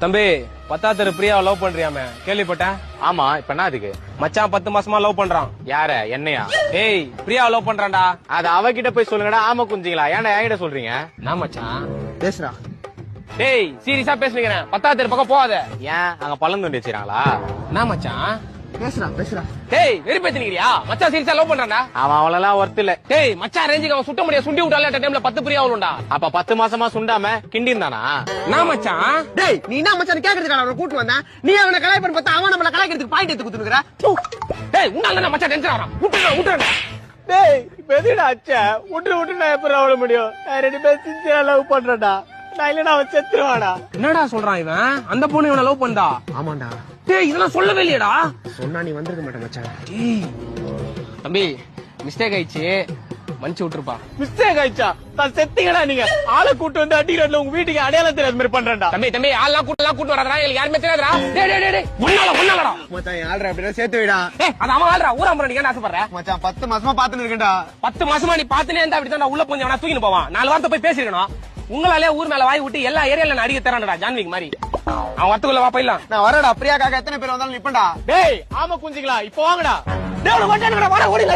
தம்பி 10th பிரியாவை love பண்றியாமே கேள்விப்பட்டேன். ஆமா, இப்ப என்ன அதுக்கு? மச்சான் 10 மாசமா லவ் பண்றான். யார? என்னையா? ஏய் பிரியாவை லவ் பண்றான்டா. அது அவகிட்ட போய் சொல்லுங்கடா. ஆமா குஞ்சிங்களா, ஏன்டா என்கிட்ட சொல்றீங்க? நான் மச்சான் பேசுறா. டேய் சீரியஸா பேசுறீங்க. 10th பக்கம் போகாத. ஏன் அங்க பள்ளம் தோண்டி வச்சிருக்காங்களா? நான் மச்சான். பேசுறா. டேய் வெறுப்பேத்தினிக்கிறியா? மச்சான் சீரியஸா லவ் பண்றான்டா. அவன் அவ்வளவு ஒர்த் இல்ல. டேய் மச்சான் ரேஞ்சுக்கு அவன் சுட்ட முடியா சுண்டி விட்டால டைம்ல 10 பிரியா அவளுண்டா. அப்ப 10 மாசமா சுண்டாம கிண்டிருந்தானா? நான் மச்சான். டேய் நீ என்ன மச்சான் கேக்குறதுக்கு அவனை கூட்டு வந்தா? நீ அவனை கலாய்ப்பன்னு பார்த்தா அவன் நம்மள கலாய்க்கிறதுக்கு பாயிண்ட் எடுத்து குத்துனுக்குறா. டேய் உன்னால நான் மச்சான் டென்ஷன் ஆறான். விட்டுறா. டேய் இப்ப எதுடா அச்சா? விட்டு நான் எப்ப அவள முடியும்? நான் 2 பேரும் சின்சியரா லவ் பண்றடா. நான் இல்லனா அவன் செத்துருவாடா. என்னடா சொல்றான் இவன்? அந்த பொண்ணு இவனை லவ் பண்ணா? ஆமாண்டா. டேய் இதெல்லாம் சொல்லவே இல்லையடா. சொன்னா நீ வந்திருக்க மாட்டே மச்சான். தம்பி மிஸ்டேக் ஆயிடுச்சு, மன்னிச்சு விட்டுருப்பா. மிஸ்டேக் ஆயிச்சா? நான் செத்தீங்கடா நீங்க. ஆளை கூட்டு வந்து அடிக்கிறதுல உங்க வீட்டுக்கு அடையாளம் தெரியாத மாதிரி பண்றேன்டா. தம்பி ஆள்லாம் கூட்டு வராதா? எனக்கு யாருமே தெரியாதுடா. டேய் முன்னாலடா. மச்சான் ஆள்ற அப்படியே சேர்த்து விடா. ஏய் அது அவன் ஆள்றா. ஊரா முறை நீ என்ன ஆசைப்படுற? மச்சான் 10 மாசமா பாத்துன்னு இருக்கேன்டா. 10 மாசமா நீ பாத்துனே இருந்தா அப்படிதான் உள்ள போய் அவனா தூக்கிட்டு போவான். 4 வாரத்தை போய் பேசிருக்கணும். உங்களாலே ஊர் மேல வாய் விட்டு எல்லா ஏரியால நான் அடிக்க தரான்டா ஜான்விக் மாதிரி. அவன் வரத்துக்குள்ள வா போயிடலாம். நான் வரடா. பிரியாக்காக எத்தனை பேர் வந்தாலும் நிப்பண்டா. டேய் ஆமா குஞ்சிங்களா, இப்ப வாங்கடா. டேய் வாடா ஓடி.